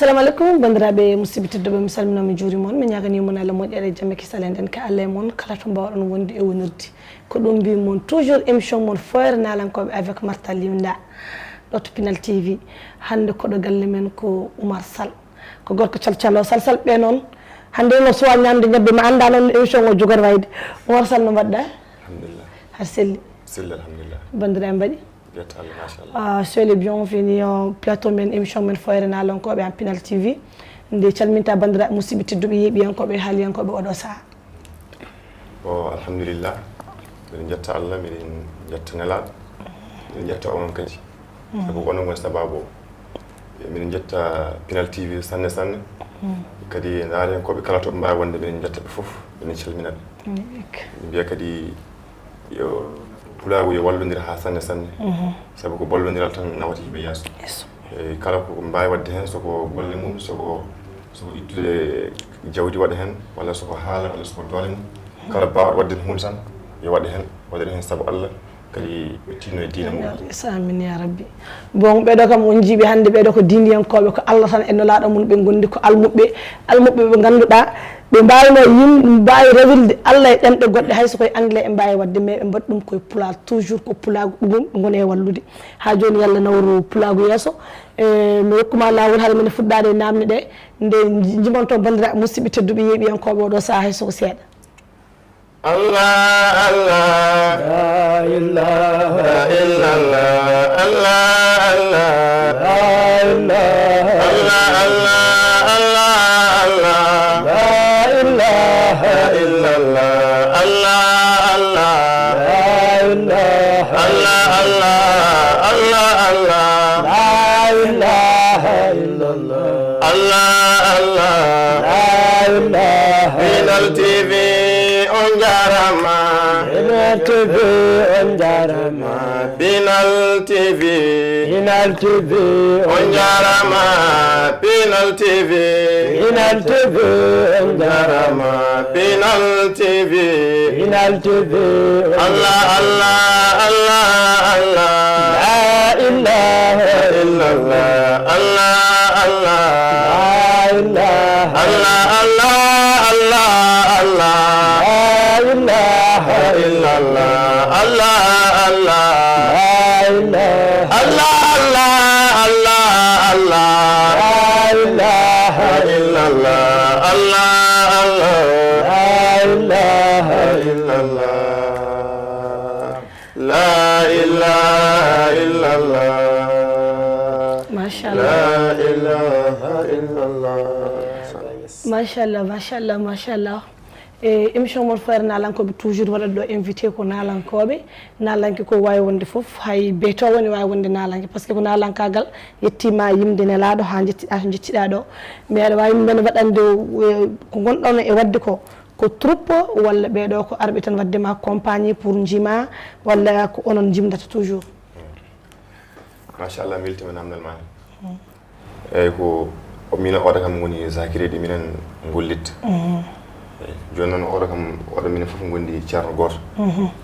assalamu alaikum bandiraɓe musidɓe tedduɓe mi salminama juuri moon mi ñagani moon Allah moƴƴere jamme kisal enden ka Allah e moon kala to mbawɗon wonde e wonirde ko ɗum mbi moon toujours émission moon foyre nalankoɓe avec Martha Linda ɗo to Pinal TV hande koɗo galle men ko Oumar Sall ko gorko calcalo sal ɓe noon hande no suwa ñamde ñebbe mi anda noon émission o jogar wayde Oumar Sall no mbaɗɗa alhamdulillah har selli alhamdulillah bandiraɓe mbaɗi soyez bienvenue au plateau men émission men foyre nalankoɓe en Pinal TV nde calminta bandiraɓe musidɓe tedduɓe yeeɓiyankoɓe haaliyankoɓe oɗo saaha o alhamdulillah miɗen jetta Allah miɗen jetta nelaɗo miɗen jetta onon kadi sabu onon woni sababu o miɗen jetta Pinal TV sanne sanne kadi daarenkoɓe kala toɓe mbawi wonde miɗen jettaɓe foof miɗen calminaɓe ɓe mbiya kadi yo pulago yo wallodira ha sanne sanne sabu ko bollodiral tan nawata yimɓe yeeso e kala ko mbawi wadde hen soko golle mum soko ittude jawdi waɗa hen walla soko haala walla soko doole mum kala mbawɗo wadde hunde tan yo waɗa hen waɗira hen saabu Allah kadi ɓe tinno e diina mum amin ya rabbi bon ɓeɗo kam on jiiɓe hande ɓeɗo ko dindiyankoɓe ko Allah tan e nolaɗo mum ɓe gondi ko almuɓɓe ɓe ganduɗa ɓe mbawino yimɓe mbawi rewilde Allah e ɗemɗe goɗɗe hayso koye anglais e mbawi wadde mais ɓe mbaɗi ɗum koye pulaar toujours ko pulago ɗumum ɓe goni e wallude ha joni Yallah nawru pulago yesso mi hokkuma lawol haade men fuɗɗade e namde ɗe nde jimanto bandiraɓe musidɓe tedduɓe yeeɓiyankoɓe oɗo saaha haysoko seeɗa Allah Allah la ilaha illallah Allah Allah la ilaha Allah Allah Allah la ilaha illallah Allah Allah la ilaha Allah Allah Allah la ilaha illallah Allah Allah la ilaha Pinal TV on jarama Pinal TV on jarama Pinal TV on jarama Pinal TV on jarama Pinal TV Allah Allah Allah Allah la ilaha illallah Allah Allah la ilaha Allah Allah Allah Allah illallah Allah Allah la ilaha Allah Allah Allah la ilaha illallah Allah Allah la ilaha illallah la ilaha illallah mashallah la ilaha illallah machallah émission mon foyre nalankoɓe toujours waɗat ɗo invité ko nalanke ko wawi wonde foof hay beeto woni wawi wonde nalanke par ce que ko nalankagal yettima yimde nelaɗo ha jettiɗa to jettiɗa ɗo mais aɗa wawi men waɗande ko gonɗon e wadde ko troupe walla ɓeɗo ko arɓe tan waddema compagnie pour jima walla ko onon jimdata toujours machallah mi weltima namdal ma eyyi ko minen oɗo kam woni zakiriɗi minen gollitta joni noon oɗo kam oɗo minen foof gondi ceerno goto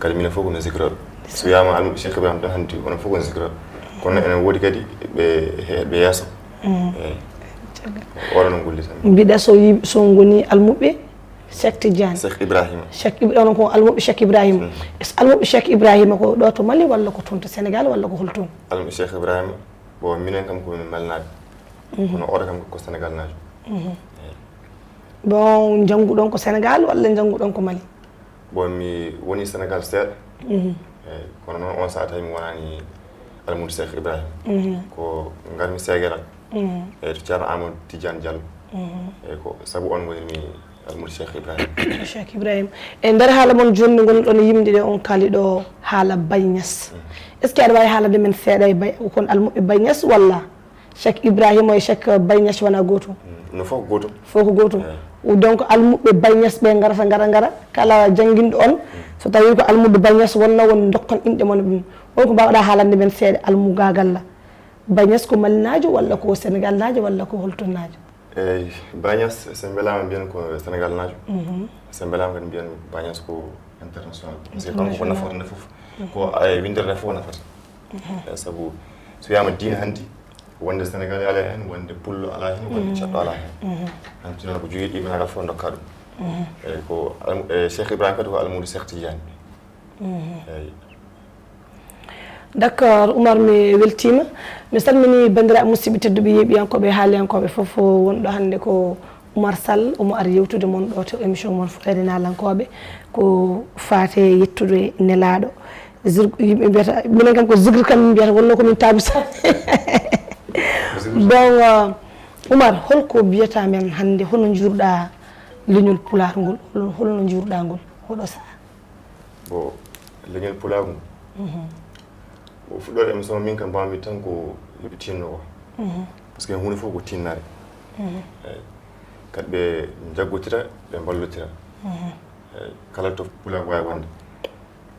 kadi minen foof kono zikroɓe so wiyama almuɓe Cheikh Ibrahima tan hanti onon foof kono zikroɓe kono enen woodi kadi ɓe yeeso eyyi oɗo noon gollita mbiɗa so goni almuɓe Cheikh Tidiane Cheikh Ibrahima onon ko almuɓe Cheikh Ibrahima almuɓe Cheikh Ibrahima ko ɗo to Mali walla ko toon to Sénégal walla ko holtoon almuɓe Cheikh Ibrahima bon minen kam komin malnaɓe kono oɗo kam ko Sénégal najo bon jannguɗon ko Sénégal walla jannguɗon ko Mali bon mi woni Sénégal seeɗa eyyi kono noon on saha tawi mi wonani almude Cheikh Ibrahima ko garmi seegueral eyyi to ceerno Amadou Tidiane Diallo eyyi ko saabu on gonimi almude Cheikh Ibrahima e nder haala moon jonni gonɗon yimde ɗe on kaali ɗo haala Baye Niass est ce que aɗa wawi haalade men seeɗa e kon almuɓe Baye Niass walla Cheikh Ibrahima e Cheikh Baye Niass wona gotum no fof ko gotum donc almuɓe Baye Niass ɓe gara kala jangguinɗo on so tawi ko almude Baye Niass wonno won dokkon inɗe mon ɗum on ko mbawɗa haalande men seeɗa almugagalla Baye Niass ko malinajo walla ko Sénégal najo walla ko holton najo eyyi Baye Niass sen mbelama mbiyen ko Sénégal najo sen mbelama kadi mbiyen Baye Niass ko international parce que kanko ko nafata nde foof ko winderde fof nafata saabu so wiyama diine hanndi wonde Sénégal ala hen wonde pullo ala hen wonde ceddo ala hen hanti noon ko jogui ɗiɓinagal fof dokka ɗum eyyi ko Cheikh Ibrahima kadi ko almudo Cheikh Tidiane eyyi d'accord Oumar mi weltima mi salmini bandiraɓe musidɓe tedduɓe yeeɓiyankoɓe haaliyankoɓe foof wonɗo hannde ko Oumar Sall omo ari yewtude moon ɗo to émission moon Fudede Nalankoɓe ko faate yettude nelaɗo yimɓe mbiyata minen kam ko zigre kam min mbiyata wonno komin taabu sa bon Oumar holko mbiyata men hannde hono jurɗa leñol pulaar ngol holno jurɗa ngol oɗo saha bon leñol pulaar ngol o fuɗɗode émission min kam mbawmi tan ko yoɓe tinno ko par ce que hunde fof ko tinnare eyyi kadi ɓe jaggotira ɓe ballotira eyyi kala to pulaar wawi wonde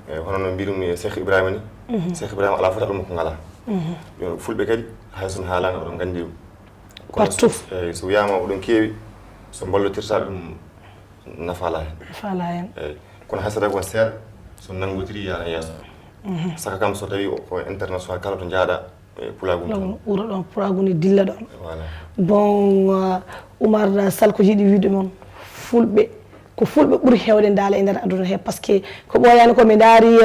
eyyi hono no mbirumi e Cheikh Ibrahima ni Cheikh Ibrahima ala foti aɗum ko ngala yon fulɓe kadi haysomi haalano oɗon gandi ɗum partout eyyi so wiyama oɗon keewi so ballotirta ɗum nafala hen eyyi kono haysata kon seeɗa so nanggotiri yana yeeso saka kam so tawi ko international kala to jaaɗa pulagu ɗon ɓuura ɗon pulagu ni dilla ɗon voilà bon Oumar Sall ko jiiɗi wiide moon fulɓe ko fulɓe ɓuuri hewde ndaala e nder aduna he par ce que ko ɓooyani komi daari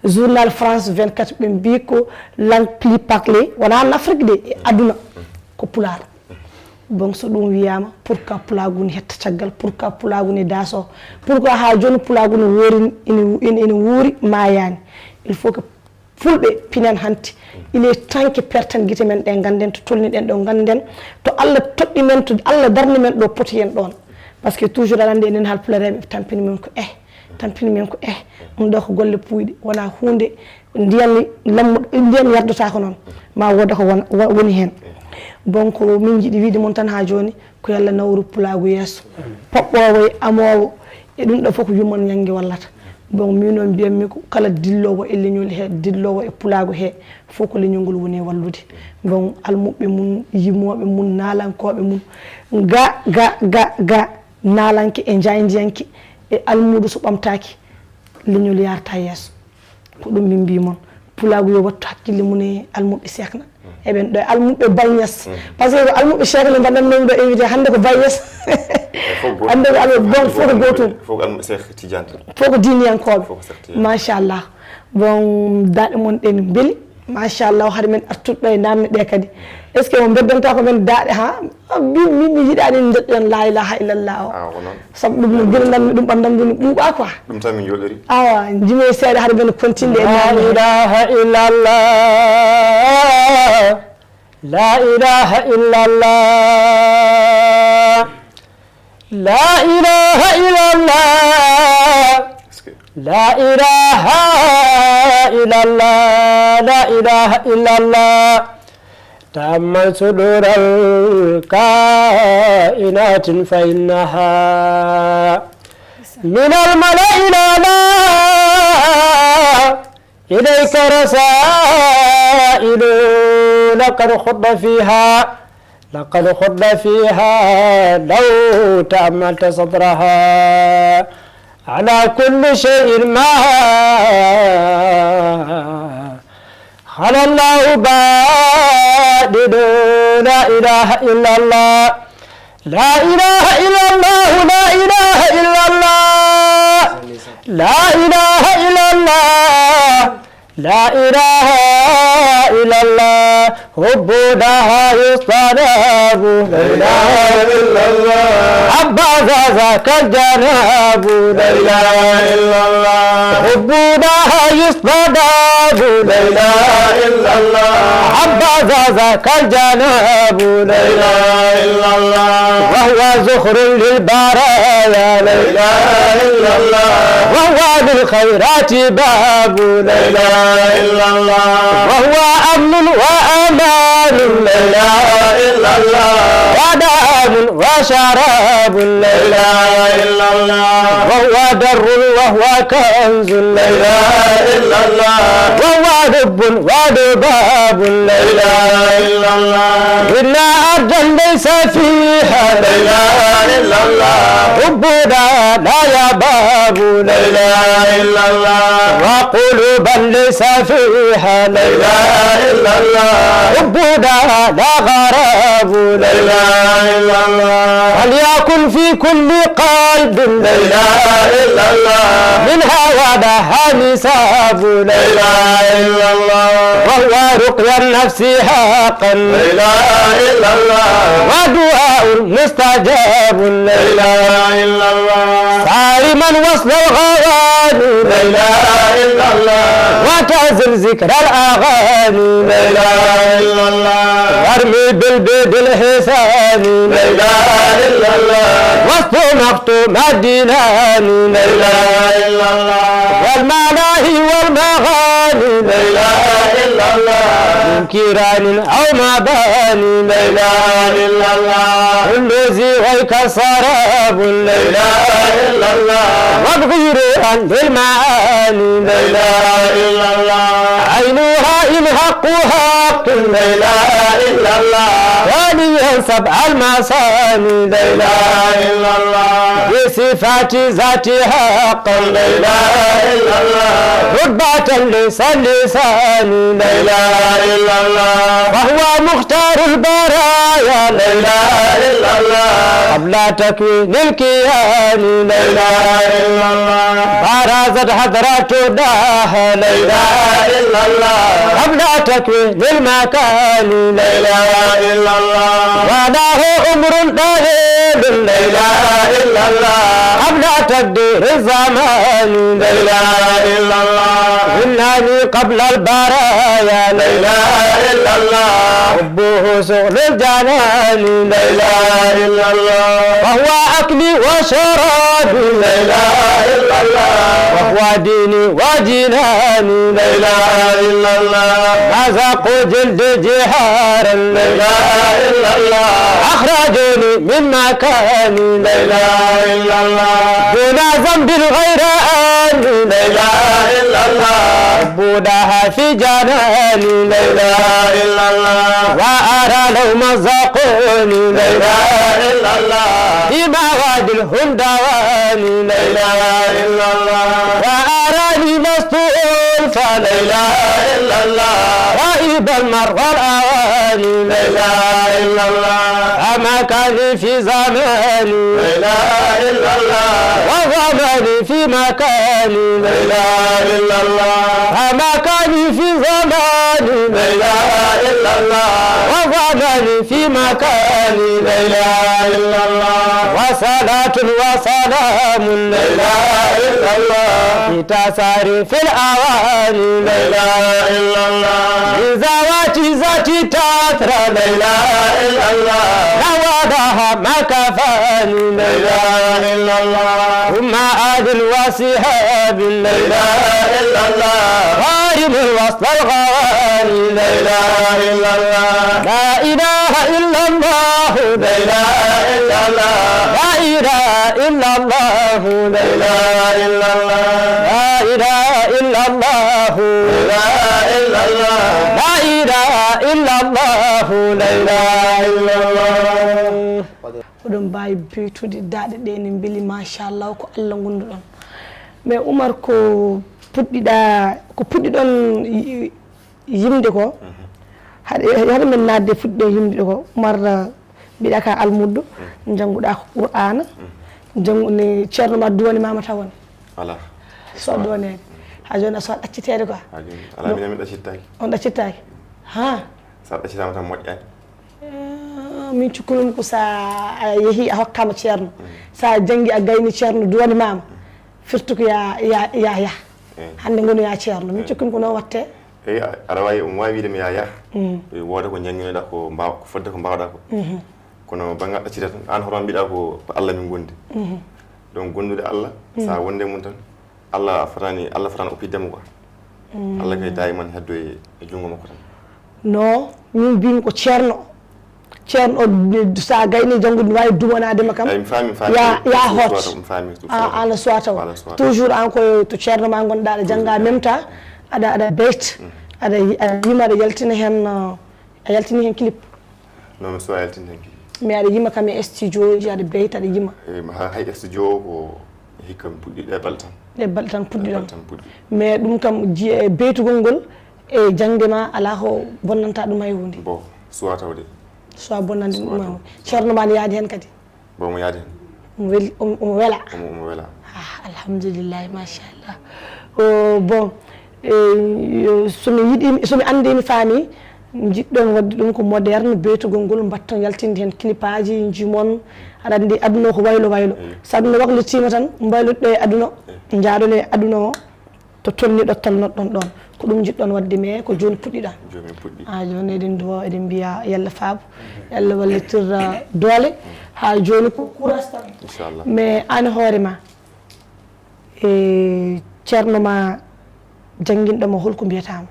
journal France 24 ɓe mbi ko langue plus parlé wona en Afrique de e aduna ko pulaar bon so ɗum wiyama pourquoi pulagu ni hetta caggal pourquoi pulagu ni daaso pourquoi ha joni pulagu ni woori ene wuuri mayani il faut que fulɓe pinan hanti il est temps que perten guite men ɗe ganden to tolni ɗen ɗo ganden to Allah toɗɗi men to Allah darni men ɗo poti hen ɗon par ce que toujours aɗa andi enen halpulareɓe tampini men ko tampini men ko ɗum ɗo ko golle puyɗe wona hunde ndiyam lammuɗo ndiyam yardata ko noon ma woda ko woni hen bon ko min jiiɗi wiide moon tan ha joni ko yalla nawru pulagu yesso poɓɓowo e amowo e ɗum ɗo fof ko yummon ñanggue wallata bon min noon mbiyatmi ko kala dillowo e leñol he dillowo e pulagu he fof ko leñol ngol woni wallude bon almuɓe mum yimmoɓe mum nalankoɓe mum ga nalanke e jaydiyanke e almudo so ɓamtaki leñol yarta yesso ko ɗum min mbi moon pulagu yo wattu hakkille mum e almuɓe sekna eɓen ɗo almuɓe bayes par ce que ko almuɓe sekna mbaɗannomi ɗo invité hande ko bayes hande ko almuɓe bon fof ko gotum fof ko almuɓe Cheikh Tidiane fof ko diniyankoɓe machallah bon daɗe mon ɗe min beeli machallah haade men artuɗo e namne ɗe kadi est ce que mo beddanta ko men daɗe ha min yiɗani deɗɗen la ilaha illallah o saabu ɗum no guirandanmi ɗum ɓandamde no ɓuuɓa quoi ɗum tan min joɗori awa jimi e seeɗa haade men continde e la ilaha illallah la ilaha illallah la ilaha illallah la ilaha illallah la ilaha illallah تأمل صدور الكائنات فإنها من الملأ الأعلى إليك رسائل لقد خض فيها لو تأملت صدرها على كل شيء ما خلى الله بادد لا إله إلا الله لا إله إلا الله لا إله إلا الله لا إله إلا الله لا إله إلا الله عبودها يصطناب لا إله إلا الله عبادها ذاك الجناب لا إله إلا الله عبودها يصطناب لا إله إلا الله عبادها ذاك الجناب لا إله إلا الله وهو زخر للبرايا لا إله إلا الله وهو بالخيرات باب لا إله إلا الله وهو أمن وأمان لا إله إلا الله ودام وشراب لا إله إلا الله وهو در وهو كنز لا إله إلا الله وهو دب ودباب لا إله إلا الله إلا أرضا ليس فيها لا إله إلا الله حبنا لا يباب لا إله إلا الله وقلوبا ليس فيها لا إله إلا الله حبنا لا غراب لا إله إلا الله فليكن في كل قلب لا إله إلا الله منها وعدها نساب لا إله إلا الله وهو رقيا النفس حقا لا إله إلا الله ودعاء مستجاب لا إله إلا الله صارما وصل الغواني لا إله إلا الله وتعزل ذكر الأغاني لا إله إلا الله وارمي بالبيد الحسان لا إله إلا الله وسط مختوم الدينان لا إله إلا الله والملاهي والمغاني لا إله إلا الله من كيران أو مباني لا إله إلا الله كل زيغيك سراب لا إله إلا الله وابغير عن المعاني لا إله إلا الله عينها إن حق حق لا إله إلا الله وليا سبع المثاني لا إله إلا الله بصفات ذاتها حقا لا إله إلا الله رتبة اللسان لساني لا إله إلا الله وهو مختار البرايا لا إله إلا الله قبل تكوين الكيان لا إله إلا الله برزت حضرة داها لا إله إلا الله قبل تكوين المكان لا إله إلا الله وله أمر طويل لا إله إلا الله قبل تقدير الزمان لا إله إلا الله إنني قبل البرايا لا إله إلا الله حبه سؤل الجنان لا إله إلا الله وهو أكلي وشرابي لا إله إلا الله وهو ديني وجناني لا إله إلا الله مزق جلد جهارا لا إله إلا الله أخرجني من مكاني لا إله إلا الله دون ذنب غير آني لا إله إلا الله حبها في جناني لا إله إلا الله وأرى لو مزقوني لا إله إلا الله بمواد الهندواني لا إله إلا الله وأراني لست أنثى لا إله إلا الله رائب المرء الأواني لا إله إلا الله أما كان في زماني لا إله إلا الله وزماني في مكاني لا إله إلا الله أما كان في زماني لا إله إلا الله وزماني في مكاني لا إله إلا الله وصلاة وسلام لا إله إلا الله في تساري في الأواني لا إله إلا الله بزواتي ذاتي تاترى لا إله إلا الله نوادها ما كفاني لا إله إلا الله ثم آل وصحاب لا إله إلا الله غارم وصل الغواني لا إله إلا الله لا إله إلا الله لا إله إلا الله لا إله إلا الله لا إله إلا الله لا إله إلا الله لا إله إلا الله لا إله إلا الله لا إله إلا الله oɗon mbawi beytude daaɗe ɗe ne beeli machallah ko Allah gonɗuɗon mais Oumar ko puɗɗiɗon yimde ko haɗa men nadde fuɗɗiɗon yimde ko Oumar mbiɗa ka almuddo jannguɗa ko Qur'ana jangune ceerno ma duwani mama tawon ala so duwanede ha joni a sowa ɗaccitede quoi ala min ɗaccittaki on ɗaccittaki ha sa ɗaccitama tan moƴƴani min cikkunumi ko sa a yeehi a hokkama ceerno sa janggi a gayni ceerno duwani mama firtu ko ya hande gono ya ceerno min cikkumi ko noon watte eyi aɗa wawi wawi widemi ya woda ko jangguinoɗa ko fodde ko mbawɗa ko kono banggal ɗaccita tan an hoto mbiɗa ko Allah min gondi donc gondude Allah sa wonde mum tan Allah fotani oppiddemo quoi Allah kay dayiman heddo e jungo makko tan non min mbimi ko ceerno sa gayni janggude wawi dumanadema kam ya hot ana suwa taw toujours an koye to ceerno ma gonɗa aɗa jangga en même temps aɗa beyta aɗa yima aɗa yaltina hen a yaltini hen clip non mi suwa yaltinde hen clip mais aɗa yima kam e studio ji aɗa beyta aɗa yima hay studio ko hikka mi puɗɗi ɗeɓal tan puɗɗiɗon mais ɗum kam beytugol ngol e jangde ma ala ko bonnanta ɗum hay hunde bon suwa tawde so bonnande ɗum hay hunde ceerno ma ne yaadi hen kadi bon mo yaadi hen omo wela omo wela alhamdulillah machallah bon somi andi mi faami jiɗɗon wadde ɗum ko moderne beytugol ngol mbatton yaltinde hen clipaji jimon aɗa andi aduna ko waylo waylo so aduna waklitima tan mbayluɗo e aduna jaaɗon e aduna o to tonni ɗottal noɗɗon ɗon ko ɗum jiɗɗon wadde mais ko joni puɗɗiɗa joni puɗɗi joni eɗen duwo eɗen mbiya yalla faabo yalla wallitirra doole ha joni ko courage tan inchallah mais an hoore ma e ceerno ma jangguinɗomo holko mbiyatamo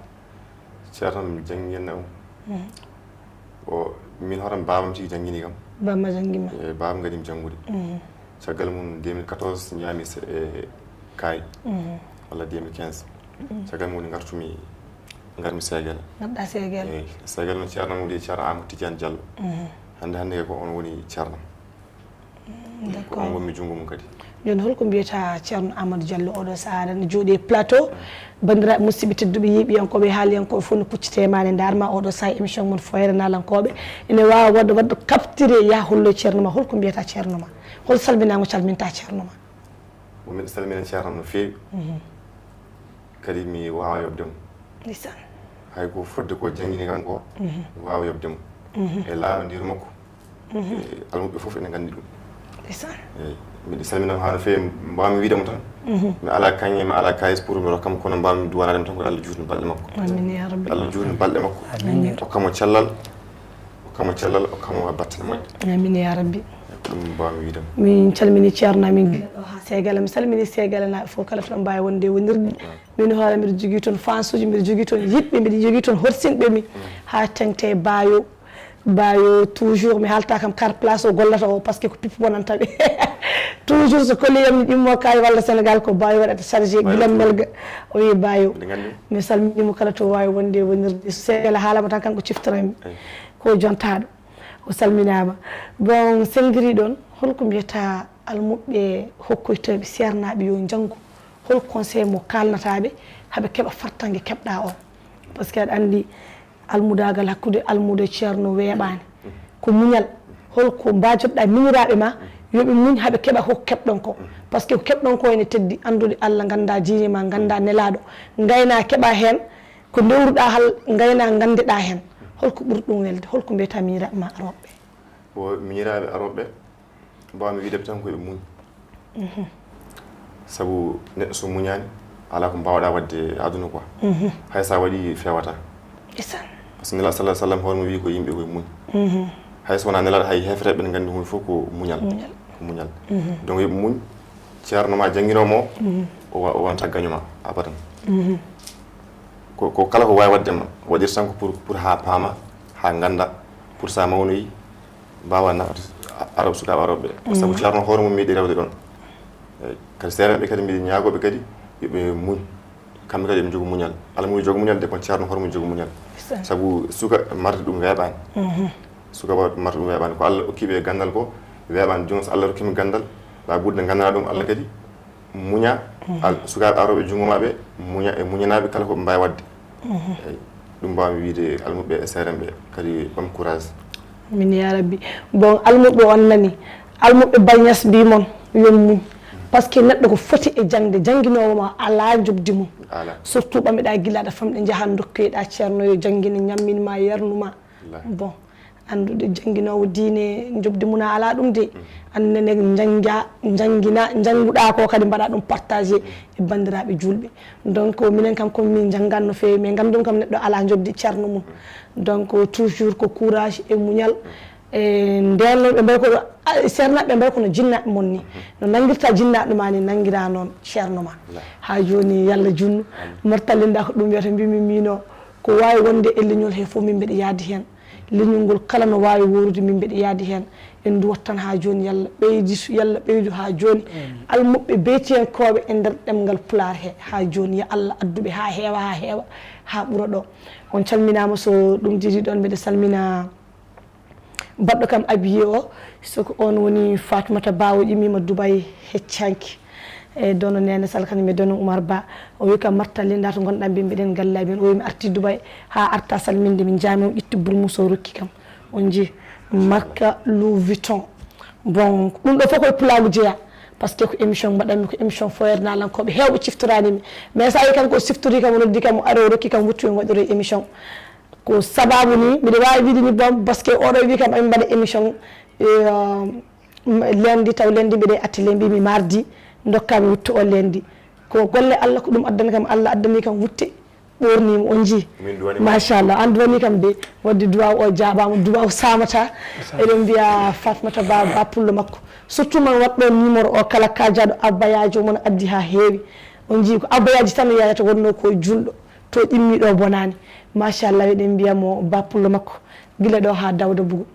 ceerno jangguinɗo o min horam babam tigi jangguini kam bamma jangguima e babam gadimi janggude caggal mum 2014 ñaami e kaay walla 2015 caggal mum garmi Séguel gadɗa Séguel eyi Séguel noon ceerno mum de ceerno Amadou Tidiane Diallo hande ko on woni ceerno ko on wonmi jungo mum kadi joni holko mbiyata ceerno Amadou Diallo oɗo saaha ne jooɗi e plateau bandiraɓe musidɓe tedduɓe yiiɓiyankoɓe haaliyankoɓe fof no kuccitema ne darma oɗo saaha émission mon Foyre Nalankoɓe ene wawa wadde capturé ya hollo ceerno ma holko mbiyata ceerno ma hol salminago calminta ceerno ma min salmina ceerno no feewi kadi mi wawa yobdemo ndeysaan hay ko fodde ko jangguini kan ko mi wawa yobdemo e laaɓadiru makko almuɓe foof ene gandi ɗum ndeysaan eyi mbiɗa salminama ha no feewi mbawmi wiidemo tan mi ala kañe mi ala kayis pour mi rokkam kono mbawmi duwanademo tan ko Allah juutno balɗe makko amin ya rabbi Allah juutno balɗe makko hokkamo cellal hokkamo battane moƴƴe amin ya rabbi ɗum mbawmi wiidemo min calmini ceerno amin guila ɗo ha Séguel mi salmini Séguel naɓe fof kala toɗon mbawi wonde wonirde min hoore mbiɗa jogui toon fansuji mbiɗa jogui toon yiɗɓe mbiɗa jogui toon horsinɓe mi ha tengte bayo toujours mi halta kam car place o gollata o par ce que ko pippi wonanta ɓe toujours so kolliyam ni ɗimmo kayi walla Sénégal ko bayo waɗata chargé guilam melga o wi bayo mi salminimo kala to wawi wonde wonirde so Séguel haalama tan kanko ciftorami ko jontaɗo o salminama bon sengiri ɗon holko mbiyata almuɓɓe hokkoytoɓe sernaɓe yo janggo hol conseil mo kalnataɓe haaɓe keeɓa fartangue keɓɗa o par ce que aɗa andi almudagal hakkude almudo e ceerno weeɓani ko muñal holko mbajotoɗa miñiraɓe ma yoɓe muñ haaɓe keeɓa koko keɓɗon ko par ce que ko keɓɗon ko ene teddi andude Allah ganda diine ma ganda nelaɗo gayna keeɓa hen ko dewruɗa hal gayna gandeɗa hen holko ɓuuri ɗum welde holko mbiyata miñiraɓe ma aroɓe o miñiraɓe aroɓe mbawmi wiideɓe tan koye muñ saabu neɗɗo so muñani ala ko mbawɗa wadde aduna quoi hay sa waɗi fewata par ce que nelaɗo sallah sallam hooremo wi ko yimɓe koye muñ hay so wona nelaɗo hay hefreɓe ne gandi hunde fof ko muñal donc yoɓe muñ ceerno ma jangguinomo o wonta gañoma abadan ko kala ko wawi waddema waɗirta tan ko pour ha paama ha ganda pour sa mawnoyi mbawa nafata arabe sukaɓe aroɓe saabu ceerno hoore mum meeɗi rewde ɗon eyyi kadi seereɓe kadi mbiɗa ñaagoɓe kadi yoɓe muñ kamɓe kadi eɓe jogo muñal Allah mum jogo muñal de kono ceerno hoore mum jogo muñal saabu suka marde ɗum weeɓani suka marde ɗum weeɓani ko Allah hokkiɓe gandal ko weeɓani joni so Allah rokkima gandal la ɓurde gandana ɗum Allah kadi muña sukaɓe aroɓe jungomaɓe muña e muñanaɓe kala koɓe mbawi wadde eyyi ɗum mbawmi wiide almuɓe e seerenɓe kadi ɓam courage min ya rabbi bon almuɓe on nani almuɓe Bañas mbimon yon muñ par ce que neɗɗo ko foti e jangde jangguinowoma ala jobdi mum surtout ɓameɗa guillaɗa famɗe jaaha dokkoyeɗa ceerno yo jangguine ñamminma yernuma bon andude jangguinowo diine jobdi mum ala ɗum de annene janguɗa ko kadi mbaɗa ɗum partagé e bandiraɓe julɓe donc minen kam comme min jangganno fewi mais gandum kam neɗɗo ala jobdi ceerno mum donc toujours ko courage e muñal e nden ɓe mbay ko sernaɓe mbay kono jinnaɓe mon ni no nanguirta jinnaɗo ma ni nanguira noon ceerno ma ha joni yallah junnu mortalinda ko ɗum wiyata mbimi mino ko wawi wonde e leñol he foof min mbiɗa yaadi hen leñol ngol kala no wawi worude min mbiɗa yaadi hen en duwat tan ha joni yallah ɓeydu ha joni almuɓe beytiyankoɓe e nder ɗemgal Pulaar he ha joni ya Allah adduɓe ha heewa ha ɓuura ɗo on calminama so ɗum didi ɗon mbiɗa salmina baɗɗo kam abiye o soko on woni Fatoumata Bawo ƴimmima Dubayi heccanki e dono Nene Sall kañum e dono Oumar Ba o wi kam martalinda to gonɗa mbi mbiɗen gallaɓe o wi mi arti Dubaï ha arta salminde min jaami o ƴetti bourmousse o rokki kam on jii marque Louis Vuitton bon ɗum ɗo fof koye pulagu jeeya par ce que ko émission mbaɗanmi ko émission foyer nalankoɓe hewɓe ciftoranimi mais sa wi kanko o siftori kam o noddi kam o ari o rokki kam wutti o waɗore émission ko sababu ni mbiɗa wawi wiide ni bon par ce que oɗo wi kam ami mbaɗa émission lendi taw lendi mbiɗe atelier mbimi mardi dokkami wutte o lendi ko golle Allah ko ɗum addani kam Allah addani kam wutte ɓornima on jii machallah an duwani kam de wadde duwaw o jaabama duwaw samata eɗen mbiya Fatmata Ba pullo makko surtout man waɗɗo numéro o kala kajaɗo abbayaji omon addi ha heewi on jii ko abbayaji tan yayata wonno koye julɗo to ƴimmiɗo bonani machallah eɗen mbiyamo Ba pullo makko guila ɗo ha Dawda Bougou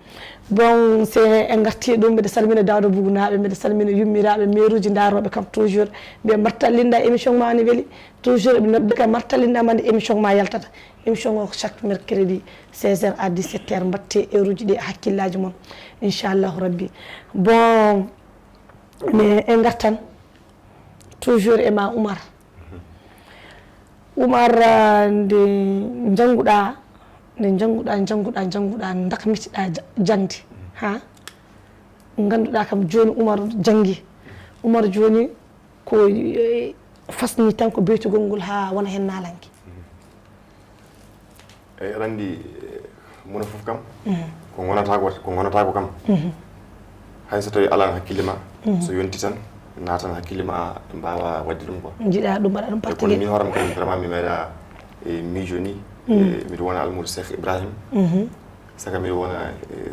bon se en garti ɗum mbiɗa salmina Dawda Bougou naaɓe mbiɗa salmina yummiraɓe maire uji daroɓe kam toujours mbiya martallinda émission ma ne weeli toujours ɓe nodde kam martallindama nde émission ma yaltata émission o chaque mercredi 16h à 17h mbatte heure uji ɗi hakkillaji moon inchallahu rabbi bon mais en gartan toujours e ma Oumar nde jannguɗa dakmitiɗa jangde ha ganduɗa kam joni Oumar janggi Oumar joni ko fasni tan ko beytugol ngol ha wona hen nalanki eyi aɗa andi mona foof kam ko gonata ko kam hay so tawi alano hakkille ma so yonti tan natan hakkille ma mbawa wadde ɗum quoi jiiɗa ɗum mbaɗa ɗum kono partage min hooram kam vraiment mi meeɗa miijo ni mbiɗa wona almoudou Cheikh Ibrahima saka mbiɗa wona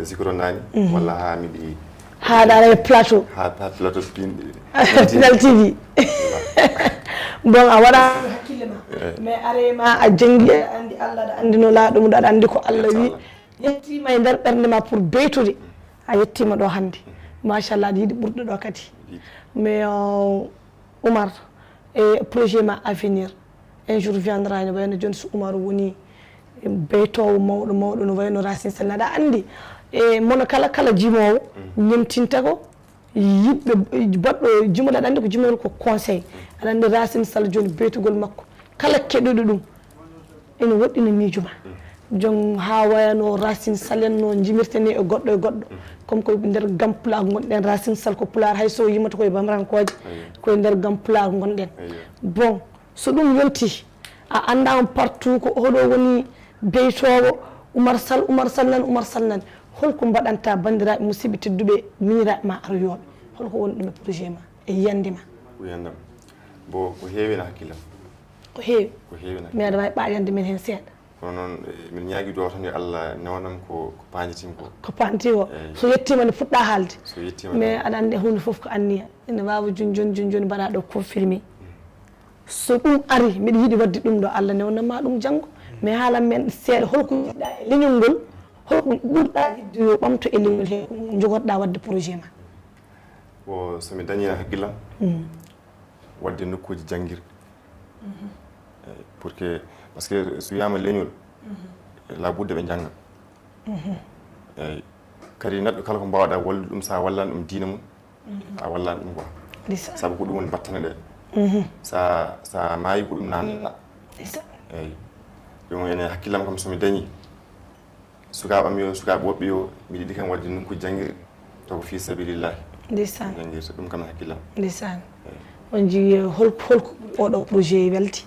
zikro nani walla ha miɗi haɗa plateau ha plateau Pinal TV bon a waɗa hakkille ma mais arema a janggi aɗa andi Allah aɗa andi no laaɗum aɗa andi ko Allah wi yettima e nder ɓerde ma pour beytude a yettima ɗo hannde machallah aɗa yiiɗi ɓurɗo ɗo kadi mais Oumar e projet ma avenir un jour viendra no wayno joni so Oumar woni beytowo mawɗo no wayno Racine Sall aɗa andi e mono kala jimowo ñemtinta ko yiɓɓe baɗɗo jimoɗo aɗa andi ko jimol ko conseil aɗa andi Racine Sall joni beytugol makko kala keɗuɗo ɗum ene woɗɗina miijo ma jon ha wayano Racine Sall en no jimirtani e goɗɗo comme koye nder gam pulaar gonɗen Racine Sall ko pulaar hayso yimata koye bamrankoje koye nder gam pulaar gonɗen bon so ɗum yonti a andama partout ko oɗo woni beytowo Oumar Sall nan holko mbaɗanta bandiraɓe musidɓe tedduɓe miñiraɓe ma aroyoɓe holko woni ɗum e projet ma e yiyande ma ko yiyandam bo ko heewino hakkillam ko heewi mais aɗa wawi ɓaƴande men hen seeɗa kono noon min ñaagui duwaw tan yo Allah newanam ko pañitim ko panti ko so yettima nde fuɗɗa haalde so yettima mais aɗa andi hunde foof ko anniya ene wawa joni mbaɗa ɗo confirmé so ɗum ari mbiɗa yiiɗi wadde ɗum ɗo Allah newnanma ɗum janggo mais haalan men seeɗa holko yiɗɗa e leñol ngol holko ɓurɗa yidde yo ɓamto e leñol he jogorɗa wadde projet ma o somi dañina hakkillam wadde nokkuji janguirɗe pour que par ce que so wiyama leñol la budde ɓe jangga eyyi kadi neɗɗo kala ko mbawɗa wallude ɗum sa wallani ɗum diina mum a wallani ɗum quoi saabu ko ɗum woni battane ɗe sa maayi ko ɗum nanneɗa eyyi ɗum ene hakkillam kam somi dañi sukaɓam yo sukaɓe woɓɓe yo mbiɗa yiɗi kam wadde nokkuji janguirɗe taw fi sabilillahi ndeysaan janguirta ɗum kam hakkillam ndeysaan on jii holko oɗo projet welti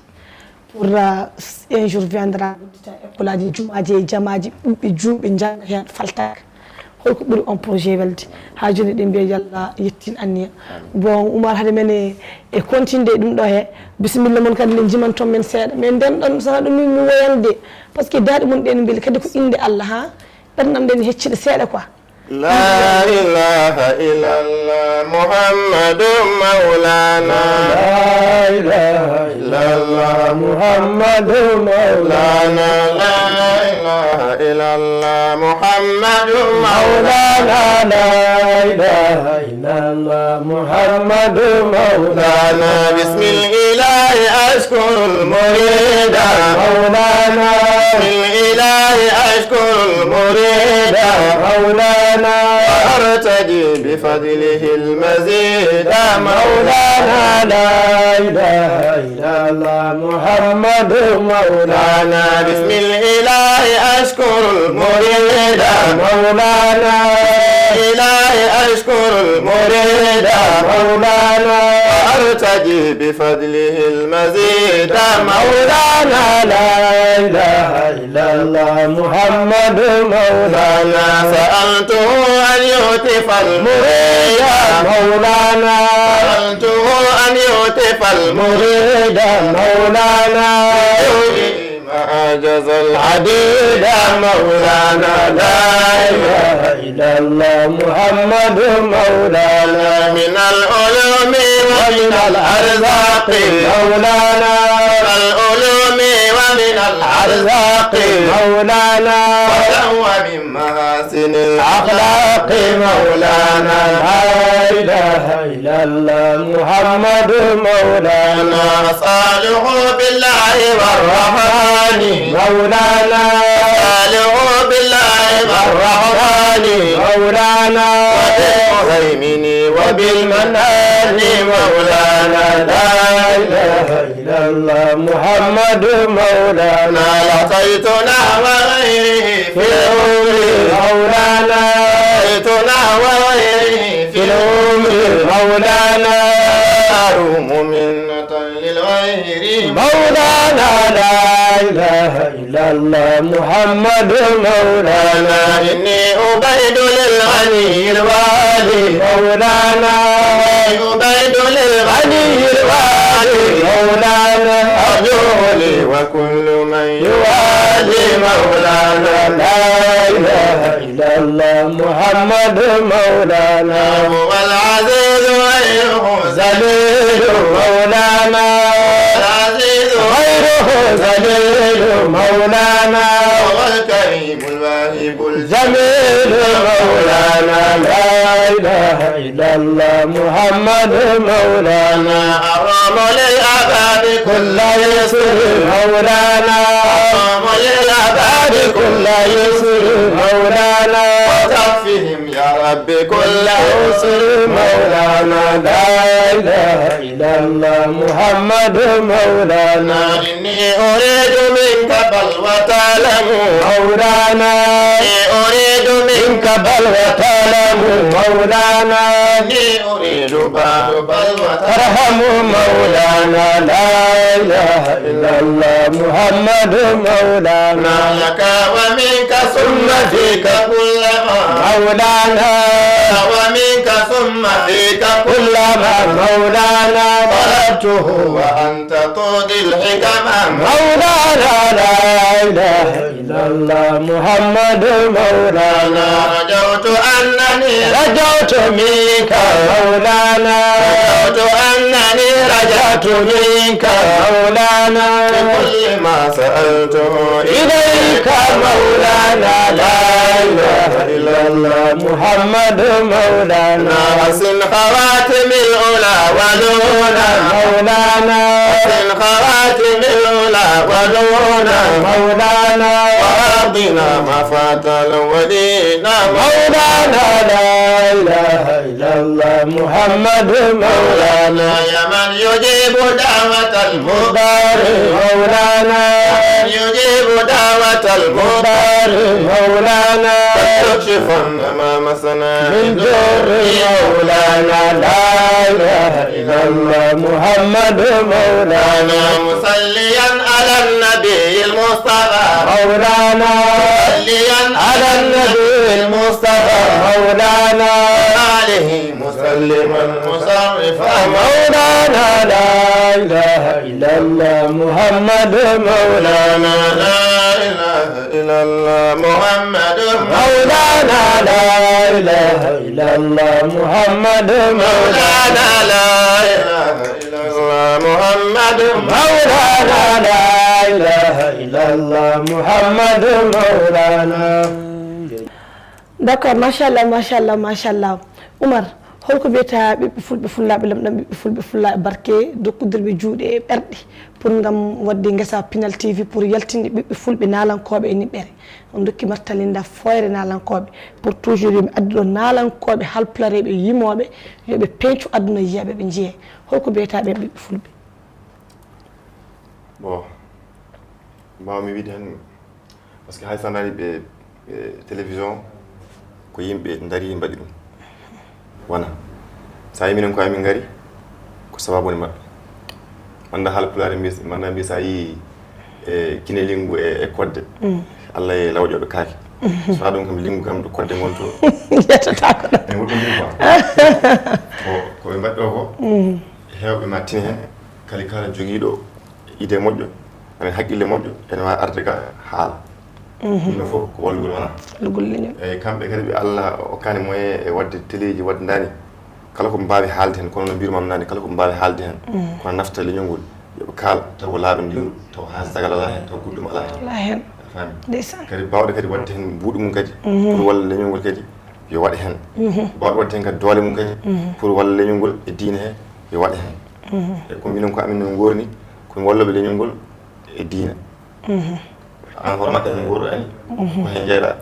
pour un jour viendra guddita école aji jumaji e jamaji ɓuɓɓe jumɓe jangga hen faltaka holko ɓuuri on projet welde ha joni ɗe mbiya yallah yettin anniya bon Oumar haade men e continde ɗum ɗo he bisimilla moon kadi le jimanton men seeɗa mais nden ɗon sana ɗum mi woyande par ce que daaɗi mon ɗen beeli kadi ko inde Allah ha ɓernam ɗen hecciɗe seeɗa quoi لا إله إلا الله محمد مولانا لا إله إلا الله محمد مولانا لا إله إلا الله محمد مولانا لا إله إلا الله محمد مولانا بسم الإله أشكر المريد مولانا بسم الإله أشكر المريد مولانا وأرتجي بفضله المزيد مولانا مولانا لا إله إلا الله محمد مولانا بسم الإله أشكر المريد مولانا إلهي أشكر المريد مولانا وأرتجي بفضله المزيد مولانا لا إله إلا الله محمد مولانا سألته أن يهتف المريد مولانا سألته أن يهتف مريد مولانا ما أجز العديد مولانا لا إله إلا الله محمد مولانا من العلوم ومن الأرزاق مولانا العلوم ومن الأرزاق مولانا ومن محاسن أخلاق مولانا لا إله إلا الله محمد مولانا صالح بالله والرحمن مولانا صالح بالله والرحمن مولانا وبالمهيمن وبالمنان مولانا لا إله إلا الله محمد مولانا لقيتنا وغيره في العمر مولانا لقيتنا وغيره في العمر مولانا أروم منة للغير مولانا لا إله إلا الله محمد مولانا إني أبيد للغني الوالي مولانا أبيد للغني الوالي مولانا أرجو لي وكل من يوالي مولانا لا إله إلا الله محمد مولانا هو العزيز غيره ذليل مولانا العزيز غيره ذليل مولانا هو الكريم الواهب جميل مولانا لا إله إلا الله محمد مولانا أرام للأبد كل يسر مولانا أرام للأبد كل يسر مولانا وتكفهم يا رب كل يسر مولانا لا إله إلا الله محمد مولانا إني أريد منك بلوة مولانا أريد منك بلوة مولانا إني أريد بلوة ارحم مولانا لا إله إلا الله محمد مولانا لك ومنك ثم فيك كل ما مولانا ومنك ثم فيك كل كلما مولانا طلبته وأنت تقضي الحكم مولانا لا إله إلا الله محمد مولانا رجوت أنني رجوت منك مولانا رجوت أنني رجعت منك مولانا كل ما سألته إليك مولانا لا إله إلا الله محمد مولانا حسن خواتم الأولى ودونا مولانا حسن خواتم الأولى ودونا مولانا وأرضنا ما فات الأولين مولانا لا إله إلا الله محمد مولانا يا من يجيب دعوة المضطر مولانا يجيب دعوة المضطر مولانا تكشفن ما مسنا من جر مولانا لا إله إلا الله محمد مولانا مصليا على النبي المصطفى مولانا مصليا على النبي المصطفى مولانا عليه مسلما مصرفا مولانا لا إله إلا الله محمد مولانا لا إله إلا الله محمد مولانا لا إله إلا الله محمد مولانا لا إله إلا الله محمد مولانا لا إله إلا الله محمد مولانا d'accord machallah machallah machallah Oumar holko biyata ɓiɓɓe fulɓe fullaɓe lamɗam ɓiɓɓe fulɓe fullaɓe barke dokkodirɓe juuɗe e ɓerɗe pour gam wadde guesa Pinal TV pour yaltinde ɓiɓɓe fulɓe nalankoɓe e niɓɓere on dokki martalinda foyre nalankoɓe pour toujours yomi addu ɗo nalankoɓe halplareɓe yimoɓe yoɓe peeñcu aduna yiyaɓe ɓe jeeye holko biyata ɓen ɓiɓɓe fulɓe bon mbawmi wiide hen par ce que hay sanani ɓe télévision ko yimɓe daari mbaɗi ɗum wona sa yi minen ko amin gari ko sababuni maɓɓe manda halpulare manda mbi sa yi kine linggu e kodde Allah e lawƴoɓe kaake sona ɗum kam linggu kam ɗo kodde gonto yettata ko e woɗɗum ɗum quoi koɓe mbaɗɗo ko hewɓe ma tine hen kali kala joguiɗo idée moƴƴo ane haqqille moƴƴo ene wawi arde ka haala ɗum fof ko walgol wona lugol leñol eyyi kamɓe kadi ɓe Allah hokkani moyen e wadde téléji wadde dani kala ko mbawi haalde hen kono no mbirumam nani kala ko mbawi haalde hen kono nafta leñol ngol yoɓe kaal taw ko laaɓe ndiwru taw hasdagal ala hen taw guɗɗum ala hen ala hen fami ndeysan kadi bawɗe kadi wadde hen mbuuɗu mum kadi pour walla leñol ngol kadi yo waɗe hen bawɗe wadde hen kadi doole mum kadi pour walla leñol ngol e diine he yo waɗe hen e ko minen ko amin no gorni komi walloɓe leñol ngol e diine an hono maɗɗe en goto ani ko hen jeyɗa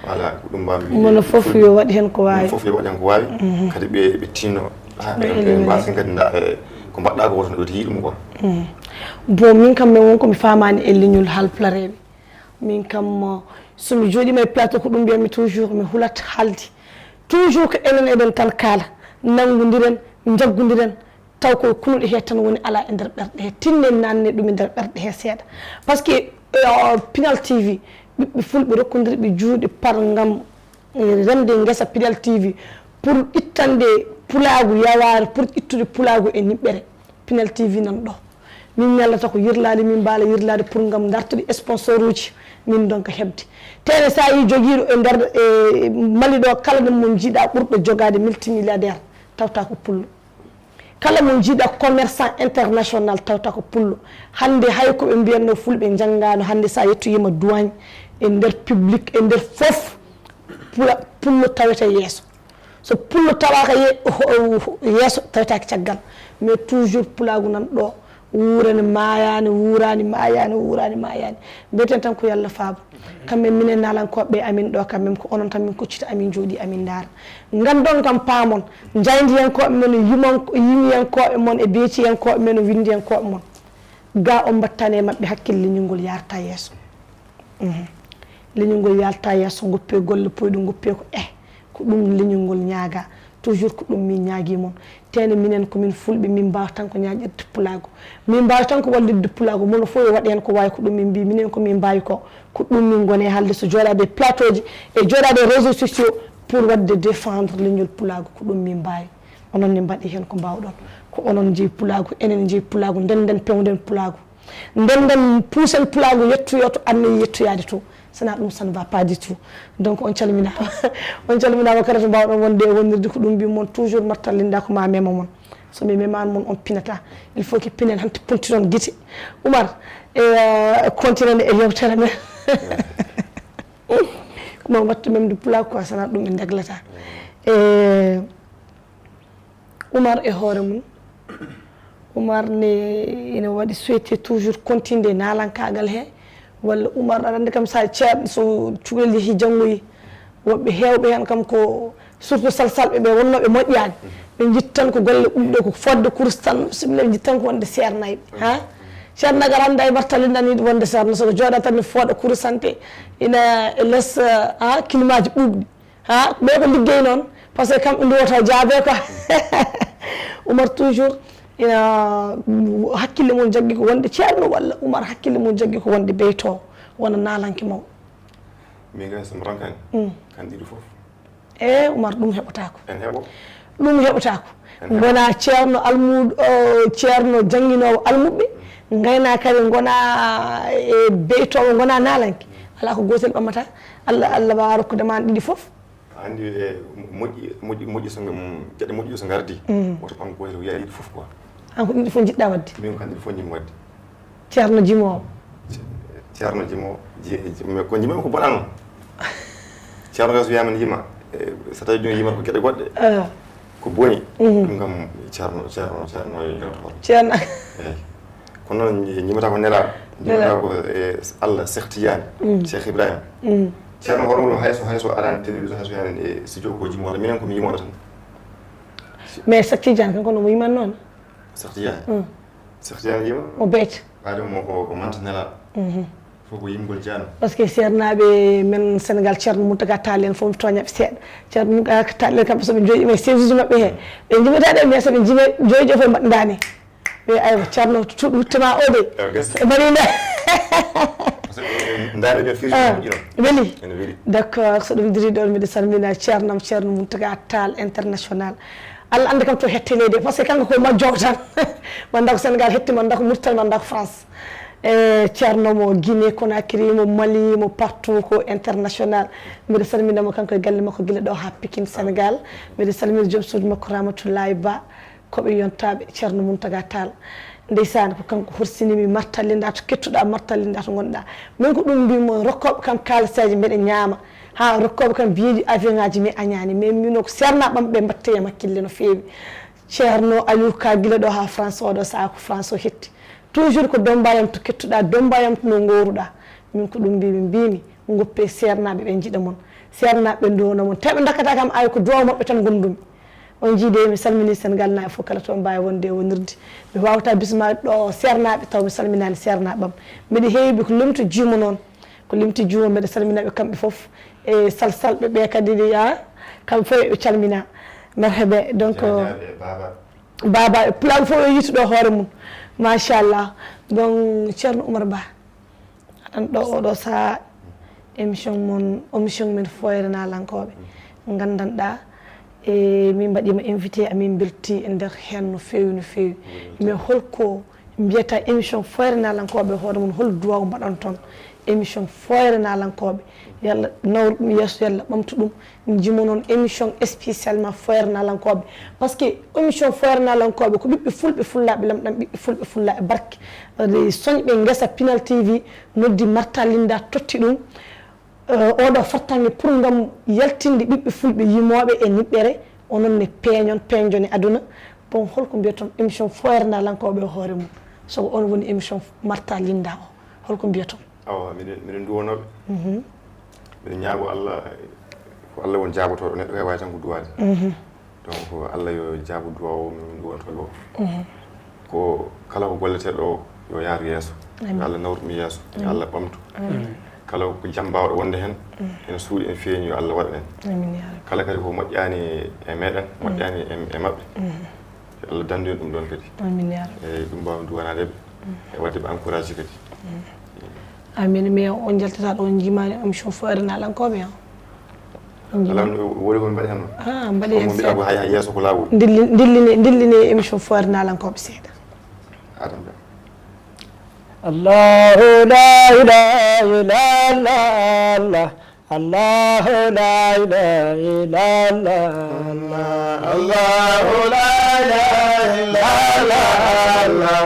voilà ko ɗum mbawmi mono fof yo waɗi hen ko wawi fof yo waɗi hen ko wawi kadi ɓe tinno ɓe mbasen kadi ko mbaɗɗa ko woto ɗo to yiɗum quoi bon min kam min wonko mi famani e leñol halplareɓe min kam somi joɗima e plateau ko ɗum mbiyatmi toujours mi hulat haalde toujours ko enen eɗen tan kaala nanggodiren jaggodiren taw ko kunuɗe he tan woni ala e nder ɓerɗe he tinnen nanne ɗum e nder ɓerɗe he seeɗa par ce que Pinal TV ɓiɓɓe fulɓe rokkodirɓe juuɗe par gam remde guesa Pinal TV pour ittande pulagu yaware pour ittude pulagu e niɓɓere Pinal TV nan ɗo min ñallata ko yirlade min mbaala yirlade pour gam dartude sponsor uji min donc hebde tene sa yi joguiɗo e nder Mali ɗo kala ɗum mo jiiɗa ɓurɗo jogade multimilliardaire tawta ko pullo kala mo jiiɗa commerçant international tawta ko pullo hande hay ko ɓe mbiyatno fulɓe janggano hande sa yettoyima douane e nder public e nder foof pullo tawete yeeso so pullo tawaka yeeso tawetake caggal mais toujours pulagu nan ɗo wuurani mayani wuurani mayani wuurani mayani mbiyeten tan ko yallah faabo kamɓe minen nalankoɓe amin ɗo kamɓe ko onon tan min koccita amin jooɗi amin daara gandon kam paamon jaydiyankoɓe men yimiyankoɓe mon e beeciyankoɓe men windiyankoɓe mon ga on mbattane mabɓe hakkille leñol ngol yarta yeeso leñol ngol yarta yeeso goppe golle poyɗo goppe ko ɗum leñol ngol ñaaga toujours ko ɗum min ñaagui moon tene minen komin fulɓe min mbawa tan ko ñaƴirde pulago min mbawi tan ko wallidde pulago mono fof yo waɗi hen ko wawi ko ɗum min mbi minen komin mbawi ko ɗum min gone haalde so joɗade plateau ji e joɗade réseaux sociaux pour wadde défendre leñol pulago ko ɗum min mbawi onon ne mbaɗi hen ko mbawɗon ko onon jeeyi pulago enen jeeyi pulago ndenden pewden pulago ndenden puusen pulago yettoyo to annayi yettoyade to sana ɗum ça ne va pas du tout donc on calminama on calminama kadi to mbawɗon wonde e wonirde ko ɗum mbimon toujours martalinda ko ma mema moon somi memani moon on pinata il faut que pinen hante pontiron guite Oumar e continande e yewtere men koma wattu memde pulago quoi sana ɗum ɓe deglata e Oumar e hoore mum Oumar ne ene waɗi souhaité toujours continude nalankagal he walla Oumar aɗa andi kam sa ceerɗo so cukalel yeehi janggoyi woɓɓe hewɓe hen kam ko surtout salsalɓe ɓe wonnoɓe moƴƴani ɓe jittan ko golle ɓuɗɗe ko fodde course tan simle ɓe jittan ko wonde seernayɓe ha ceernagal hande ay bartalindani wonde seerna soko jooɗa tan ne fooɗa course sante ina less climat ji ɓuuɓɗi ha ɓe ko liggey noon par ce que kamɓe duwoto jaabe quoi Oumar toujours ina hakkille mum jaggi ko wonde ceerno walla Oumar hakkille mum jaggi ko wonde beyto wona nalanke mawɗo min gay somo ronkani kan ɗiɗi foof Oumar ɗum heɓotako en heeɓo ɗum heɓotako gona ceerno almuɗo ceerno jangguinowo almuɓe gayna kadi gona e beytowo gona nalanke ala ko gotel ɓammata Allah wawa rokkudema ɗiɗi foof andi moƴƴi so gueɗe moƴƴi so gardi woto ɓam gotel wiya ɗiɗi foof quoi an ko ɗiɗi fof jiɗɗa wadde min kan ɗiɗi fof jimmi wadde ceerno jimowo ceerno jimowo ko jimami ko boɗa noon ceerno ga so wiyama ne yima so tawi ɗum yimata ko geɗe goɗɗe ko boni ɗum kam ceerno e hoto ceerno eyyi kono noon jimata ko nelaɗo jimata ko Allah Cheikh Tidiane Cheikh Ibrahima ceerno hoɗum ɗum hayso arani télévision hayso yani e studio ko jimo walla minen komi yimoɗo tan mais Cheikh Tidiane kanko no mo yiman noon Cheikh Tidiane yima o beeca wademo ko manta nelaɗo fof ko yimgol jeano par ce que ceernaɓe men Sénégal ceerno Mountaga Tall en fof mi toñaɓe seeɗa ceerno Mountaga Tall en kamɓe soɓe jooɗima e séjuji mabɓe he ɓe jimataɗe mais soɓe jima joyi fof mbaɗdani ɓe aywa ceerno huttema o de mbaɗina weeli d' accord so ɗum diri ɗon mbiɗa salmina ceernam ceerno Mountaga Tall international Allah andi kam to hette leydi par ce que kanko koye majjowo tan manda ko Sénégal hetti manda ko Mauritanie manda ko France ceerno mo Guinée Conakry mo Mali mo partout ko international mbiɗa salminamo kanko e galle makko guila ɗo ha Pikine Sénégal mbiɗa salmina joom suudu makko Ramatoulaye Ba koɓe yontaɓe ceerno Mountaga Tall ndeysani ko kanko horsinimi martalinda to kettuɗa martalinda to gonɗa min ko ɗum mbimo rokkoɓe kam kalisaji mbeɗe ñaama ha rokkoɓe kam biyeji avion ngaji mi añani mais mino ko sernaɓam ɓe mbatte e hakkille no fewi ceerno Aliou Ka guila ɗo ha France oɗo saaha ko France o hetti toujours ko dombayam to kettuɗa dombayam to no goruɗa min ko ɗum mbimi goppe sernaɓe ɓe jiiɗa moon sernaɓe ɓe downa moon tawi ɓe dakkata kam ay ko duwaw mabɓe tan gondumi on jiide mi salmini Sénégal naaɓe fof kala to mbawi wonde wonirde mi wawata bismaɗe ɗo sernaɓe taw mi salminani sernaɓam mbiɗa heewi ko limto juuma noon ko limti juuma mbiɗa salminaɓe kamɓe foof e salsalɓe ɓe kadi kamɓe fof ɓe calmina marhabe donc baba plan fof yo yittuɗo hoore mum machallah donc ceerno Oumar Ba aɗan ɗo oɗo saaha émission men Foyre Nalankoɓe gandanɗa min mbaɗima invité amin belti e nder hen no fewi mais holko mbiyata émission Foyre Nalankoɓe hoore mum hol duwaw mbaɗon toon émission Foyre Nalankoɓe yalla nawru ɗum yesso yalla ɓamtu ɗum jimo noon émission spécialement Foyre Nalankoɓe par ce que émission Foyre Nalankoɓe ko ɓiɓɓe fulɓe fullaɓe lamɗam ɓiɓɓe fulɓe fullaɓe barke soñɓe guesa Pinal TV noddi Marta Linda totti ɗum oɗo fattange pour gam yaltinde ɓiɓɓe fulɓe yimoɓe e niɓɓere onon ne peeñon e aduna bon holko mbiyaton émission Foyre Nalankoɓe hoore mum soko on woni émission Marta Linda o holko mbiyaton awa miɗen duwonoɓe miɗen ñaago Allah ko Allah won jaabotoɗo neɗɗo kay wawi tan ko duwade donc Allah yo jaabo duwa o min duwontoɓe o ko kala ko golleteɗo o yo yaaru yeeso yo Allah nawrumi yeeso yo Allah ɓamtu kala ko jam mbawɗo wonde hen ene suuɗi en feeñi yo Allah waɗa en kala kadi ko moƴƴani e meɗen moƴƴani e mabɓe yo Allah dandu en ɗum ɗon kadi eyyi ɗum mbawmi duwanadeɓe e waddeɓe encouragé kadi amin mais on jaltata ɗo on jimani émission Foyre Nalankoɓe alam wori ko mbaɗi hen mbaɗi hen mbiɗa ko hay yeeso ko lawol dilline émission Foyre Nalankoɓe seeɗa adam الله لا إله إلا الله الله لا إله إلا الله الله لا إله إلا الله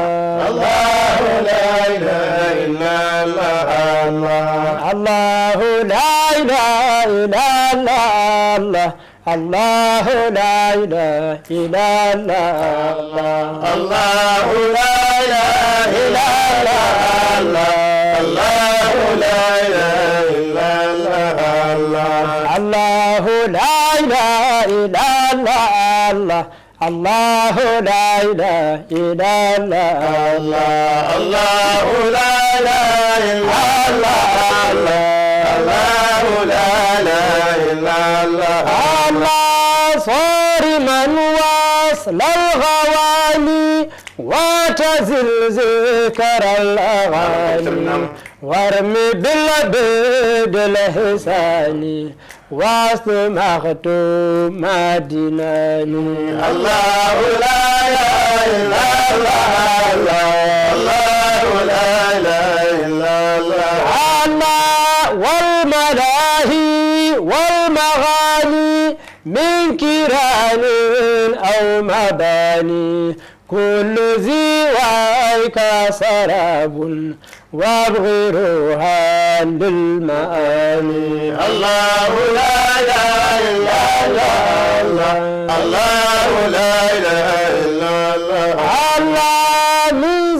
الله لا إله إلا الله الله لا إله إلا الله الله لا إله إلا الله الله لا إله إلا الله الله لا إله إلا الله الله لا إله إلا الله الله لا إله إلا الله الله لا إله إلا الله الله لا إله إلا الله صارما وصل الغواني وتزل ذكر الأغاني وارمي بالعبيد الحساني وسط مختوم ديناني الله لا إله إلا الله الله لا إله إلا الله والملاهي والمغاني من كيران أو مباني كل ذي وعيك سراب وابغي روحا للمعاني الله لا إله إلا الله الله لا إله إلا الله الله من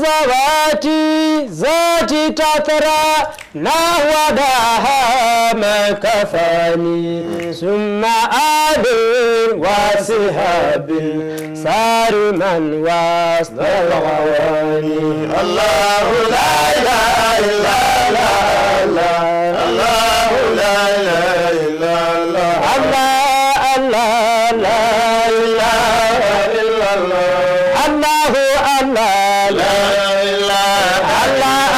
ذاتي تترى نحو دها ما كفاني ثم آل وصحاب صارما وسط الغواني الله لا إله إلا الله الله لا إله إلا الله الله لا إله إلا الله الله لا إله الله لا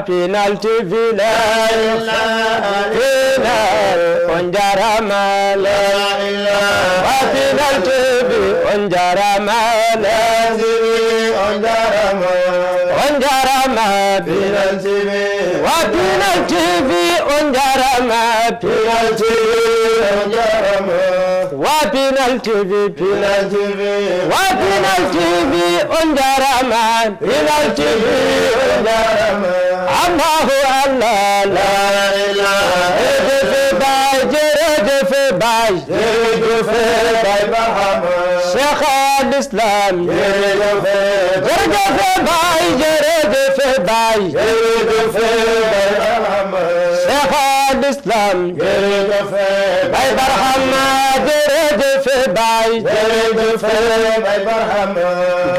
penalty final onjarama la ilaha penalty onjarama la onjarama penalty wa penalty onjarama penalty onjarama wa penalty wa penalty onjarama penalty onjarama الله الله لا إله إلا باي شيخ الإسلام باي شيخ الإسلام باي برحمة باي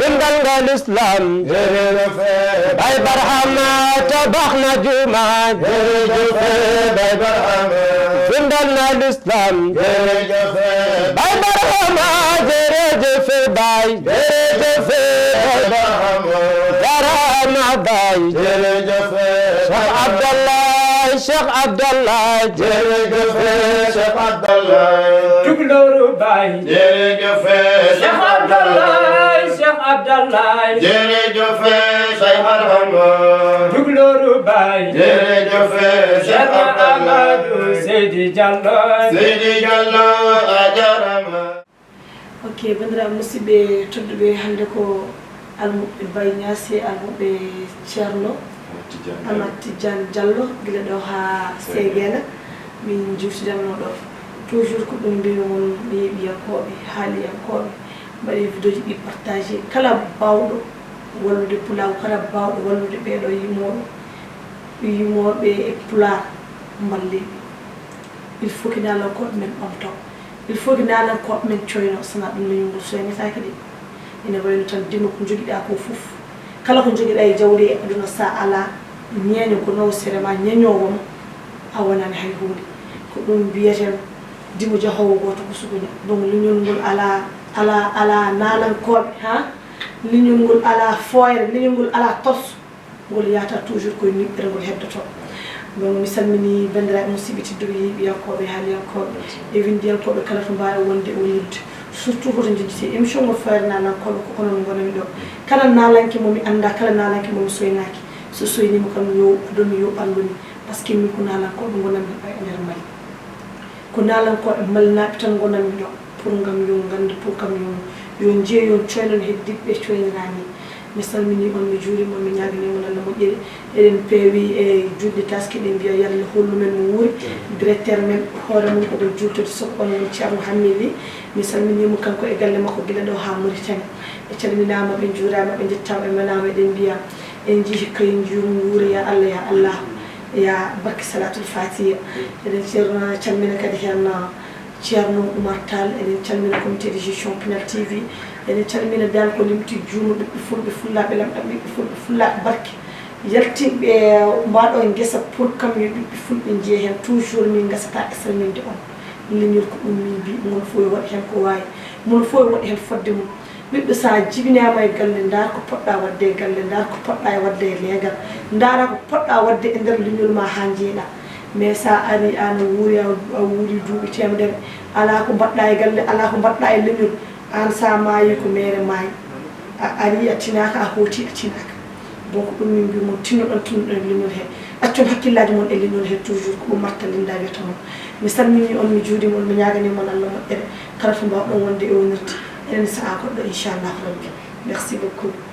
بندل الإسلام باي برحمة تبخنا جمعة باي برحمة بندل الإسلام باي برحمة باي شيخ عبد الله شيخ عبد الله جبلور باي جرجف شيخ عبد الله جرجف شيخ الرحمن جبلور باي جرجف شيخ عبد الله سيدي جلو أجرم ok bandiraɓe musidɓe todduɓe hannde ko almuɓe Baye Niasse almuɓe ceerno Amat Tidiane Diallo gila ɗo ha Ségéna min juftidanno ɗo toujours ko ɗum mbiyomon mi yeeɓiyankoɓe haaliyankoɓe mbaɗe vidéo ji ɗi partagé kala bawɗo wallude pulaw kala bawɗo wallude ɓeɗo yimoɓe e pular mballeɓe il faut que nalankoɓe men ɓamto il faut que nalankoɓe men coyno sona ɗum leñol ngol soynetake ɗi ene wayno tan dima ko joguiɗa ko foof kala ko joguiɗa e jawdi e aduna sa ala ñeño ko naw sérema ñeñowoma a wonani hay hunde ko ɗum mbiyeten dimo jahowo goto ko suguña donc leñol ngol ala nalankoɓe ha leñol ngol ala foyre leñol ngol ala tos ngol yata toujours koye niɓɓere ngol hebdoto donc mi salmini bandiraɓe musidɓe tedduɓe yiiɓiyankoɓe haaliyankoɓe e windiyankoɓe kala to mbawi wonde e wonirde surtout hoto jeddite émission mo fayre nalankoɓe ko onon gonami ɗo kala nalanke momi anda kala nalanke momi soynaki so soynima kam yo adomi yo ɓallumi par ce que min ko nalankoɓe gonami ɗo e nder Mali ko nalankoɓe malinaɓe tan gonami ɗo pour gam yo ganda pour kam yo jeeyon coynon heddiɓe coynirani mi salmini on mi juurima mi ñaganimon Allah moƴƴere eɗen peewi e julde taske ɗen mbiya yalla hollumen mo wuuri directeur men hoore mum koɗo juutode soko on woni ceerno Hammili mi salminimo kanko e galle makko gila ɗo ha Mauritanie ɓe calminama ɓe juurama ɓe jettama ɓe manama eɗen mbiya en jiihi kayen juurum wuuro ya Allah ya barke salatul fatiha eɗen ceerno calmina kadi hen ceerno Oumar Tall eɗen calmina comité de gestion Pinal TV eɗen calmina dal ko limti juumu ɓiɓɓe fulɓe fullaɓe lamɗam ɓiɓɓe fulɓe fullaɓe barke yaltinɓe mbaɗo guesa pour kam yo ɓiɓɓe fulɓe jeeya hen toujours min gasata e salminde on leñol ko ɗum min mbi mono fof waɗi hen ko wawi mono fof waɗi hen fodde mum ɓiɗɗo sa jibinama e galle dar ko poɗɗa wadde e galle dar ko poɗɗa e wadde e leegal dara ko poɗɗa wadde e nder leñol ma ha jeeɗa mais sa ari an a wuuri duuɓi temedere ala ko mbaɗɗa e galle ala ko mbaɗɗa e leñol an sa maayi ko mere maayi a ari a tinaka a hooti a tinaka donc ɗum min mbimon tinnoɗon tinnoɗon leñol he accon hakkillaji mon e leñol he toujours ko ɗum marta linda wiyata mon mi salmini on mi juuɗimon mi ñaganimon Allah moƴƴere kala to mbawɗon wonde e wonirde enen saaha goɗɗo inchallahu rabbi merci beaucoup